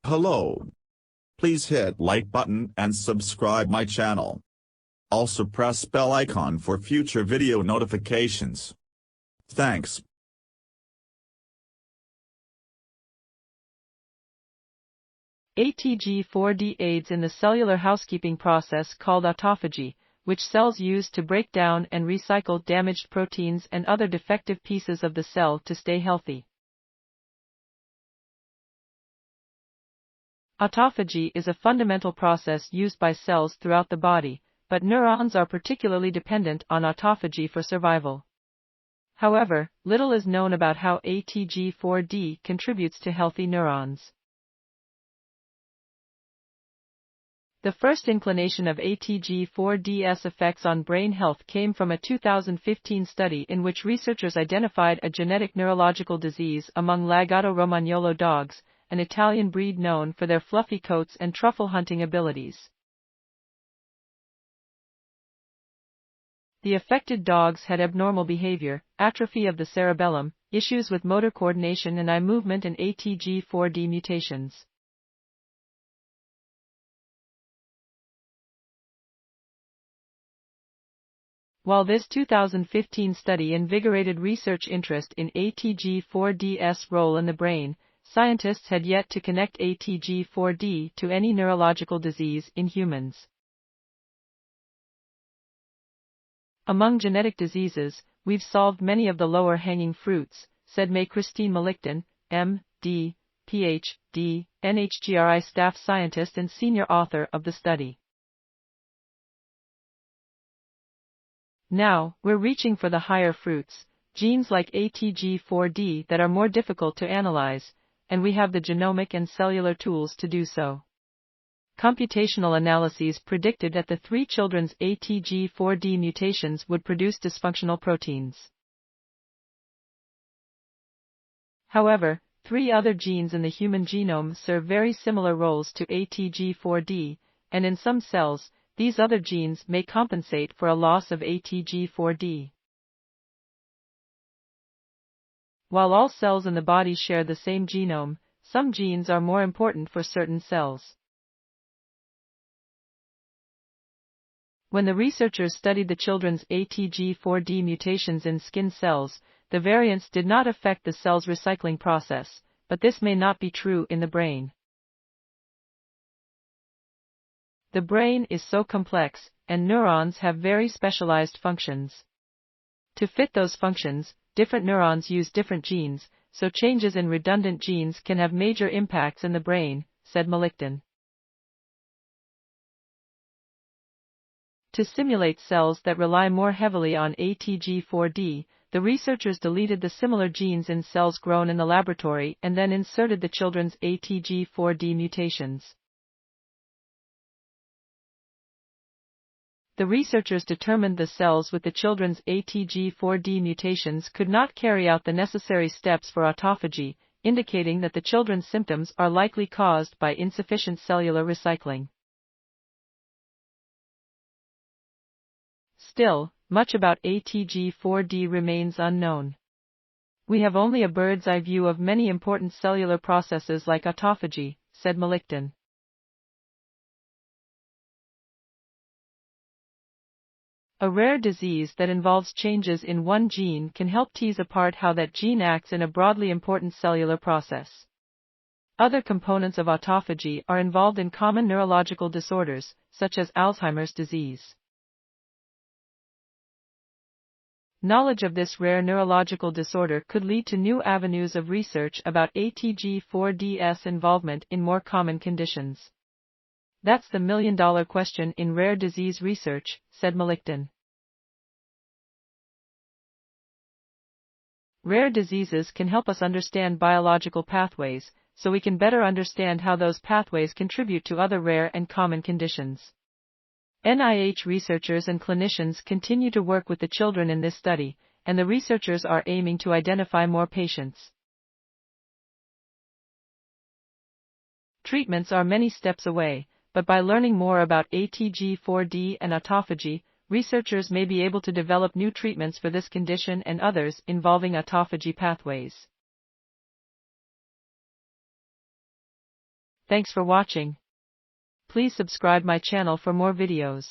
Hello. Please hit like button and subscribe my channel. Also press bell icon for future video notifications. Thanks. ATG4D aids in the cellular housekeeping process called autophagy, which cells use to break down and recycle damaged proteins and other defective pieces of the cell to stay healthy. Autophagy is a fundamental process used by cells throughout the body, but neurons are particularly dependent on autophagy for survival. However, little is known about how ATG4D contributes to healthy neurons. The first inclination of ATG4D's effects on brain health came from a 2015 study in which researchers identified a genetic neurological disease among Lagotto Romagnolo dogs, an Italian breed known for their fluffy coats and truffle-hunting abilities. The affected dogs had abnormal behavior, atrophy of the cerebellum, issues with motor coordination and eye movement, and ATG4D mutations. While this 2015 study invigorated research interest in ATG4D's role in the brain, scientists had yet to connect ATG4D to any neurological disease in humans. Among genetic diseases, we've solved many of the lower-hanging fruits, said Christine Malikton, M.D., Ph.D., NHGRI staff scientist and senior author of the study. Now, we're reaching for the higher fruits, genes like ATG4D that are more difficult to analyze, and we have the genomic and cellular tools to do so. Computational analyses predicted that the 3 children's ATG4D mutations would produce dysfunctional proteins. However, 3 other genes in the human genome serve very similar roles to ATG4D, and in some cells, these other genes may compensate for a loss of ATG4D. While all cells in the body share the same genome, some genes are more important for certain cells. When the researchers studied the children's ATG4D mutations in skin cells, the variants did not affect the cell's recycling process, but this may not be true in the brain. The brain is so complex, and neurons have very specialized functions. To fit those functions, different neurons use different genes, so changes in redundant genes can have major impacts in the brain, said Malikton. To simulate cells that rely more heavily on ATG4D, the researchers deleted the similar genes in cells grown in the laboratory and then inserted the children's ATG4D mutations. The researchers determined the cells with the children's ATG4D mutations could not carry out the necessary steps for autophagy, indicating that the children's symptoms are likely caused by insufficient cellular recycling. Still, much about ATG4D remains unknown. We have only a bird's-eye view of many important cellular processes like autophagy, said Malikton. A rare disease that involves changes in one gene can help tease apart how that gene acts in a broadly important cellular process. Other components of autophagy are involved in common neurological disorders, such as Alzheimer's disease. Knowledge of this rare neurological disorder could lead to new avenues of research about ATG4D's involvement in more common conditions. That's the million-dollar question in rare disease research, said Malikton. Rare diseases can help us understand biological pathways, so we can better understand how those pathways contribute to other rare and common conditions. NIH researchers and clinicians continue to work with the children in this study, and the researchers are aiming to identify more patients. Treatments are many steps away, but by learning more about ATG4D and autophagy, researchers may be able to develop new treatments for this condition and others involving autophagy pathways. Thanks for watching. Please subscribe my channel for more videos.